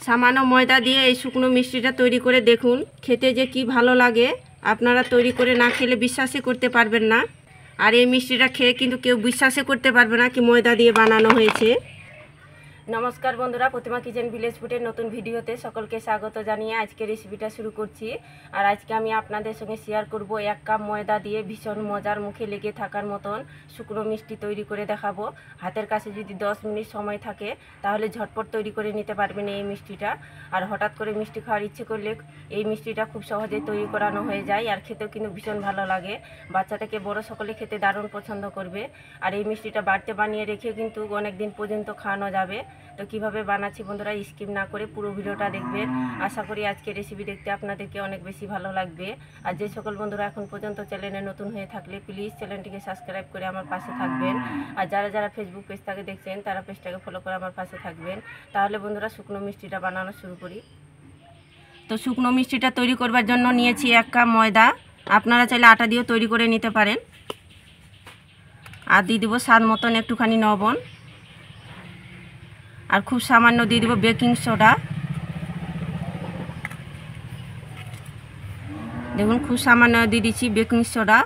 সামান্য ময়দা দিয়ে এই শুকনো মিষ্টিটা তৈরি করে দেখুন, খেতে যে কি ভালো লাগে। আপনারা তৈরি করে না খেলে বিশ্বাসই করতে পারবেন না। আর এই মিষ্টিটা খেয়ে কিন্তু কেউ বিশ্বাসই করতে পারবে না কি ময়দা দিয়ে বানানো হয়েছে। নমস্কার বন্ধুরা, প্রতিমা কিচেন ভিলেজ ফুডের নতুন ভিডিওতে সকলকে স্বাগত জানিয়ে আজকে রেসিপিটা শুরু করছি। আর আজকে আমি আপনাদের সঙ্গে শেয়ার করব 1 কাপ ময়দা দিয়ে ভীষণ মজার, মুখে লেগে থাকার মতন শুকনো মিষ্টি তৈরি করে দেখাবো। হাতের কাছে যদি 10 মিনিট সময় থাকে তাহলে ঝটপট তৈরি করে নিতে পারবেন এই মিষ্টিটা। আর হঠাৎ করে মিষ্টি খাওয়ার ইচ্ছে করলে এই মিষ্টিটা খুব সহজেই তৈরি করানো হয়ে যায়। আর খেতেও কিন্তু ভীষণ ভালো লাগে, বাচ্চা থেকে বড় সকলে খেতে দারুণ পছন্দ করবে। আর এই মিষ্টিটা বাড়িতে বানিয়ে রেখে কিন্তু অনেক দিন পর্যন্ত খাওয়ানো যাবে। তো কিভাবে বানাচ্ছি বন্ধুরা স্কিপ না করে পুরো ভিডিওটা দেখবেন। আশা করি আজকে রেসিপি দেখতে আপনাদেরকে অনেক বেশি ভালো লাগবে। আর যে সকল বন্ধুরা এখন পর্যন্ত চ্যানেলে নতুন হয়ে থাকলে প্লিজ চ্যানেলটিকে সাবস্ক্রাইব করে আমার পাশে থাকবেন। আর যারা যারা ফেসবুক পেজ থেকে দেখছেন তারা পেজটাকে ফলো করে আমার পাশে থাকবেন। তাহলে বন্ধুরা শুকনো মিষ্টিটা বানানো শুরু করি। তো শুকনো মিষ্টিটা তৈরি করবার জন্য নিয়েছি 1 কাপ ময়দা। আপনারা চাইলে আটা দিয়েও তৈরি করে নিতে পারেন। আর দিয়ে দেবো স্বাদ মতন একটুখানি লবণ, আর খুব সামান্য দিয়ে দেবো বেকিং সোডা। দেখুন খুব সামান্য দিয়ে দিচ্ছি বেকিং সোডা,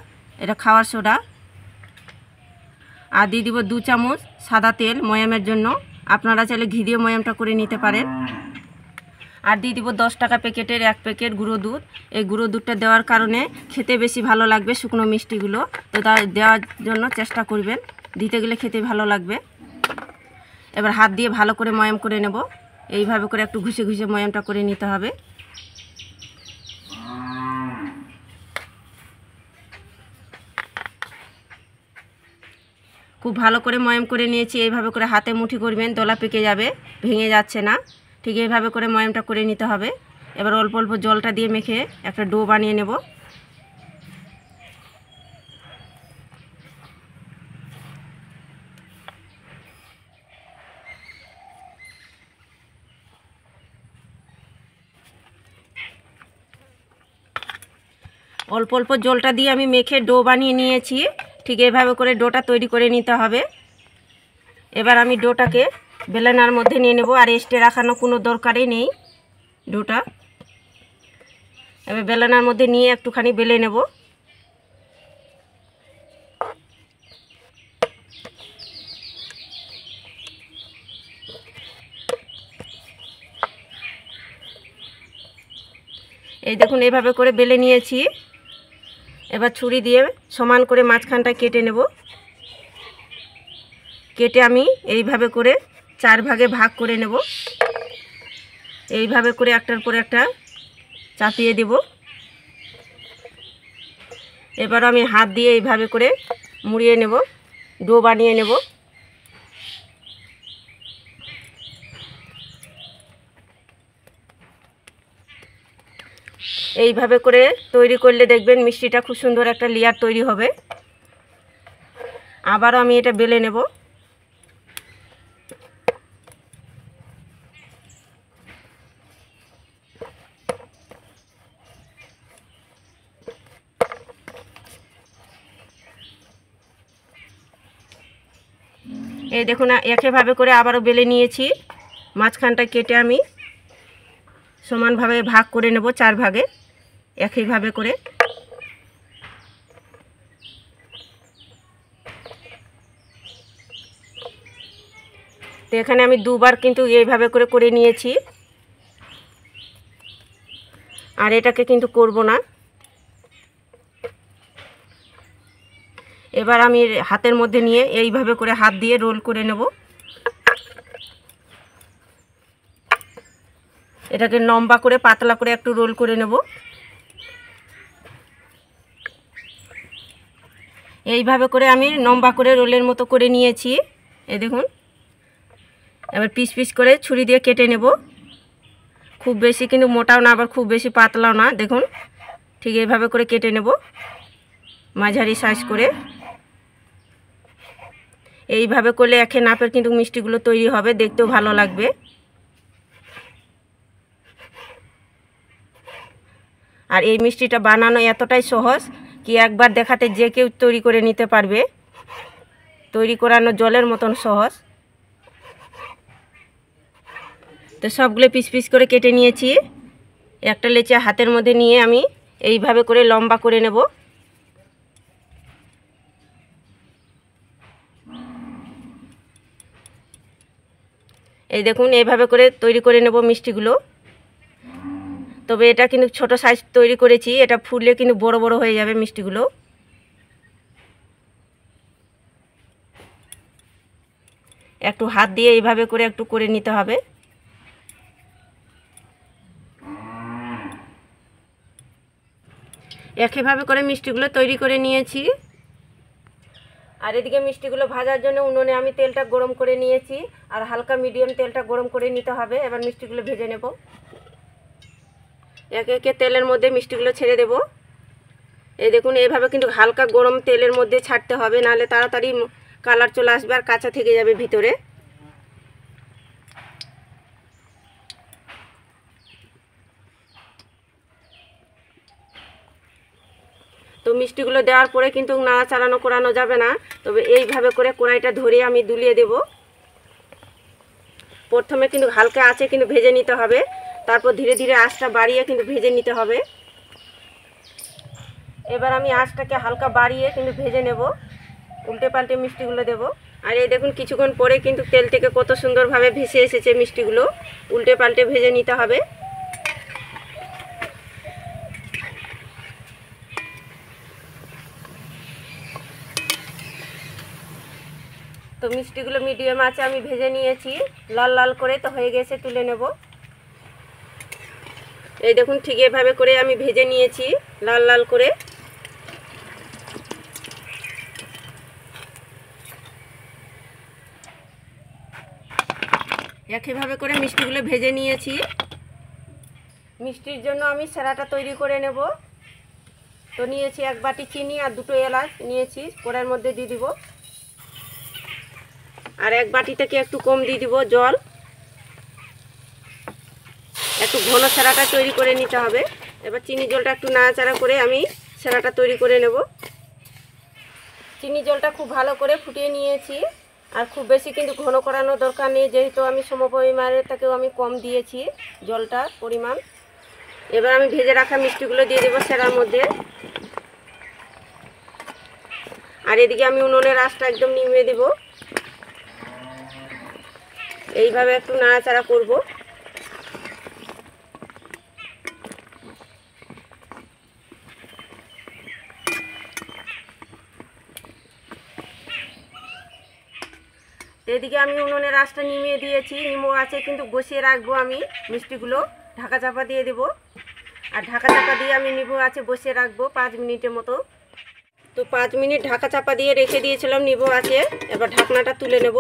এটা খাওয়ার সোডা। আর দিয়ে দিব 2 চামচ সাদা তেল ময়ামের জন্য, আপনারা চাইলে ঘি দিয়ে ময়ামটা করে নিতে পারেন। আর দিয়ে দিব 10 টাকা প্যাকেটের 1 প্যাকেট গুঁড়ো দুধ। এই গুঁড়ো দুধটা দেওয়ার কারণে খেতে বেশি ভালো লাগবে শুকনো মিষ্টিগুলো। তো তা দেওয়ার জন্য চেষ্টা করবেন, দিতে গেলে খেতে ভালো লাগবে। এবার হাত দিয়ে ভালো করে ময়াম করে নেব। এইভাবে করে একটু ঘুষে ঘুষে ময়ামটা করে নিতে হবে। খুব ভালো করে ময়াম করে নিয়েছি। এইভাবে করে হাতে মুঠি করবেন, দলা পেকে যাবে, ভেঙে যাচ্ছে না। ঠিক এইভাবে করে ময়ামটা করে নিতে হবে। এবার অল্প অল্প জলটা দিয়ে মেখে একটা ডো বানিয়ে নেব। অল্প অল্প জলটা দিয়ে আমি মেখে ডো বানিয়ে নিয়েছি। ঠিক এইভাবে করে ডোটা তৈরি করে নিতে হবে। এবার আমি ডোটাকে বেলনার মধ্যে নিয়ে নেব। আর এক্সট্রা রাখানো কোনো দরকারই নেই ডোটা। এবার বেলনার মধ্যে নিয়ে একটুখানি বেলে নেব। এই দেখুন এইভাবে করে বেলে নিয়েছি। এবার ছুরি দিয়ে সমান করে মাঝখানটা কেটে নেব। কেটে আমি এইভাবে করে 4 ভাগে ভাগ করে নেব। এইভাবে করে একটার পর একটা চাপিয়ে দেব। এবার আমি হাত দিয়ে এইভাবে করে মুড়িয়ে নেব, ডো বানিয়ে নেব। এইভাবে করে তৈরি করলে দেখবেন মিষ্টিটা খুব সুন্দর একটা লেয়ার তৈরি হবে। আবারও আমি এটা বেলে নেব। এই দেখুন একইভাবে করে আবারও বেলে নিয়েছি। মাঝখানটা কেটে আমি সমানভাবে ভাগ করে নেব 4 ভাগে, একইভাবে করে। তো এখানে আমি 2 বার কিন্তু এইভাবে করে করে নিয়েছি। আর এটাকে কিন্তু করব না। এবার আমি হাতের মধ্যে নিয়ে এইভাবে করে হাত দিয়ে রোল করে নেব। এটাকে লম্বা করে পাতলা করে একটু রোল করে নেব। এইভাবে করে আমি লম্বা করে রোলের মতো করে নিয়েছি। এই দেখুন এবার পিস পিস করে ছুরি দিয়ে কেটে নেব। খুব বেশি কিন্তু মোটাও না, আবার খুব বেশি পাতলাও না। দেখুন ঠিক এইভাবে করে কেটে নেব, মাঝারি সাইজ করে। এইভাবে করলে একে নাপের কিন্তু মিষ্টিগুলো তৈরি হবে, দেখতেও ভালো লাগবে। আর এই মিষ্টিটা বানানো এতটাই সহজ কি একবার দেখাতে যে কেউ তৈরি করে নিতে পারবে। তৈরি করানো জলের মতন সহজ। তো সবগুলো পিস পিস করে কেটে নিয়েছি। একটা লেচি হাতের মধ্যে নিয়ে আমি এইভাবে করে লম্বা করে নেব। এই দেখুন এইভাবে করে তৈরি করে নেব মিষ্টিগুলো। তবে এটা কিন্তু ছোট সাইজ তৈরি করেছি, এটা ফুললে কিন্তু বড় বড় হয়ে যাবে মিষ্টিগুলো। একটু হাত দিয়ে এইভাবে করে একটু করে নিতে হবে। একইভাবে করে মিষ্টিগুলো তৈরি করে নিয়েছি। আর এদিকে মিষ্টিগুলো ভাজার জন্য উনুনে আমি তেলটা গরম করে নিয়েছি, আর হালকা মিডিয়াম তেলটা গরম করে নিতে হবে। এবার মিষ্টিগুলো ভেজে নেব। একে একে তেলের মধ্যে মিষ্টিগুলো ছেড়ে দেব। এই দেখুন এইভাবে কিন্তু হালকা গরম তেলের মধ্যে ছাড়তে হবে, নাহলে তাড়াতাড়ি কালার চলে আসবে আর কাঁচা থেকে যাবে ভিতরে। তো মিষ্টিগুলো দেওয়ার পরে কিন্তু নাড়াচাড়ানো করানো যাবে না, তবে এইভাবে করে কড়াইটা ধরে আমি দুলিয়ে দেব। প্রথমে কিন্তু হালকা আঁচে কিন্তু ভেজে নিতে হবে, তারপর ধীরে ধীরে আঁচটা বাড়িয়ে কিন্তু ভেজে নিতে হবে। এবার আমি আঁচটাকে হালকা বাড়িয়ে কিন্তু ভেজে নেব, উল্টে পাল্টে মিষ্টিগুলো দেব। আর এই দেখুন কিছুক্ষণ পরে কিন্তু তেল থেকে কত সুন্দরভাবে ভেসে এসেছে মিষ্টিগুলো। উল্টে পাল্টে ভেজে নিতে হবে। তো মিষ্টিগুলো মিডিয়াম আছে আমি ভেজে নিয়েছি, লাল লাল করে তো হয়ে গেছে, তুলে নেব। এই দেখুন ঠিক এভাবে করে আমি ভেজে নিয়েছি লাল লাল করে। একইভাবে করে মিষ্টিগুলো ভেজে নিয়েছি। মিষ্টির জন্য আমি সেরাটা তৈরি করে নেব। তো নিয়েছি 1 বাটি চিনি আর 2টো এলাচ নিয়েছি, কড়াইয়ের মধ্যে দিয়ে দিব। আর 1 বাটি থেকে একটু কম দিয়ে দিব জল। একটু ঘন সেরাটা তৈরি করে নিতে হবে। এবার চিনি জলটা একটু নাড়াচাড়া করে আমি সেরাটা তৈরি করে নেব। চিনি জলটা খুব ভালো করে ফুটিয়ে নিয়েছি, আর খুব বেশি কিন্তু ঘন করানোর দরকার নেই, যেহেতু আমি সমপরিমাণের থেকেও আমি কম দিয়েছি জলটা পরিমাণ। এবার আমি ভেজে রাখা মিষ্টিগুলো দিয়ে দেবো সেরার মধ্যে। আর এদিকে আমি উনুনের আঁচটা একদম নিভিয়ে দেব। এইভাবে একটু নাড়াচাড়া করব। এদিকে আমি উনুনের আঁচটা নিভিয়ে দিয়েছি, নিমো আছে কিন্তু বসিয়ে রাখবো আমি মিষ্টিগুলো। ঢাকা চাপা দিয়ে দেব, আর ঢাকা চাপা দিয়ে আমি নিমো আছে বসিয়ে রাখবো 5 মিনিটের মতো। তো 5 মিনিট ঢাকা চাপা দিয়ে রেখে দিয়েছিলাম নিমো আছে। এবার ঢাকনাটা তুলে নেব।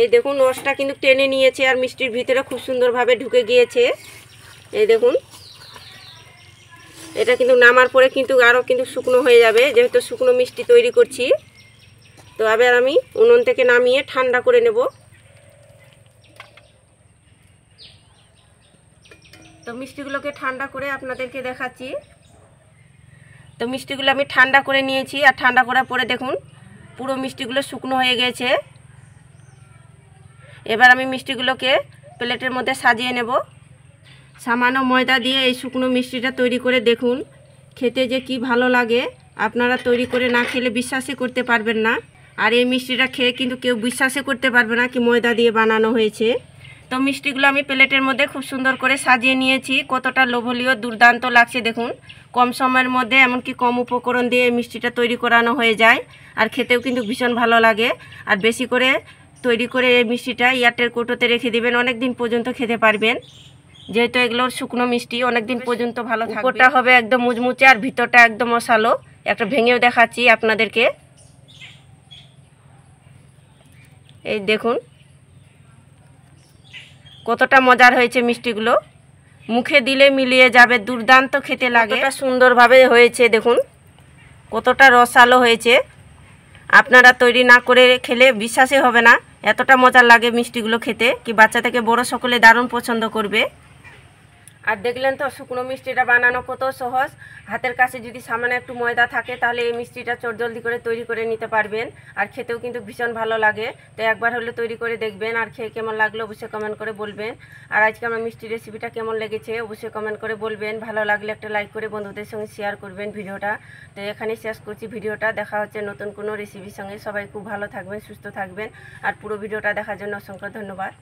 এই দেখুন রসটা কিন্তু টেনে নিয়েছে, আর মিষ্টির ভিতরে খুব সুন্দরভাবে ঢুকে গিয়েছে। এই দেখুন এটা কিন্তু নামার পরে কিন্তু আরও কিন্তু শুকনো হয়ে যাবে, যেহেতু শুকনো মিষ্টি তৈরি করছি। তো এবার আমি উনুন থেকে নামিয়ে ঠান্ডা করে নেব। তো মিষ্টিগুলোকে ঠান্ডা করে আপনাদেরকে দেখাচ্ছি। তো মিষ্টিগুলো আমি ঠান্ডা করে নিয়েছি, আর ঠান্ডা করার পরে দেখুন পুরো মিষ্টিগুলো শুকনো হয়ে গেছে। এবার আমি মিষ্টিগুলোকে প্লেটের মধ্যে সাজিয়ে নেব। সামান্য ময়দা দিয়ে এই শুকনো মিষ্টিটা তৈরি করে দেখুন, খেতে যে কি ভালো লাগে। আপনারা তৈরি করে না খেলে বিশ্বাসই করতে পারবেন না। আর এই মিষ্টিটা খেয়ে কিন্তু কেউ বিশ্বাসই করতে পারবে না কি ময়দা দিয়ে বানানো হয়েছে। তো মিষ্টিগুলো আমি প্লেটের মধ্যে খুব সুন্দর করে সাজিয়ে নিয়েছি। কতটা লোভনীয় দুর্দান্ত লাগছে দেখুন। কম সময়ের মধ্যে এমনকি কম উপকরণ দিয়ে এই মিষ্টিটা তৈরি করানো হয়ে যায়, আর খেতেও কিন্তু ভীষণ ভালো লাগে। আর বেশি করে তৈরি করে এই মিষ্টিটা এয়ারটেল কৌটোতে রেখে দেবেন, অনেক দিন পর্যন্ত খেতে পারবেন। যেহেতু এগুলোর শুকনো মিষ্টি অনেক দিন পর্যন্ত ভালো থাকবে। উপরটা হবে একদম মুচমুচে, আর ভিতরটা একদম মশালো। একটা ভেঙেও দেখাচ্ছি আপনাদেরকে। এই দেখুন কতটা মজার হয়েছে মিষ্টিগুলো, মুখে দিলে মিলিয়ে যাবে, দুর্দান্ত খেতে লাগে। কতটা সুন্দরভাবে হয়েছে দেখুন, কতটা রসালো হয়েছে। আপনারা তৈরি না করে খেলে বিশ্বাসই হবে না এতটা মজার লাগে মিষ্টিগুলো খেতে, কি বাচ্চা থেকে বড় সকলে দারুণ পছন্দ করবে। আর দেখলেন তো শুকনো মিষ্টিটা বানানো কত সহজ। হাতের কাছে যদি সামান্য একটু ময়দা থাকে তাহলে এই মিষ্টিটা জলদি করে তৈরি করে নিতে পারবেন। আর খেতেও কিন্তু ভীষণ ভালো লাগে। তো একবার হলে তৈরি করে দেখবেন, আর খেয়ে কেমন লাগলো অবশ্যই কমেন্ট করে বলবেন। আর আজকে আমার মিষ্টি রেসিপিটা কেমন লেগেছে অবশ্যই কমেন্ট করে বলবেন। ভালো লাগলে একটা লাইক করে বন্ধুদের সঙ্গে শেয়ার করবেন ভিডিওটা। তো এখানেই শেষ করছি ভিডিওটা। দেখা হচ্ছে নতুন কোনো রেসিপির সঙ্গে। সবাই খুব ভালো থাকবেন, সুস্থ থাকবেন। আর পুরো ভিডিওটা দেখার জন্য অসংখ্য ধন্যবাদ।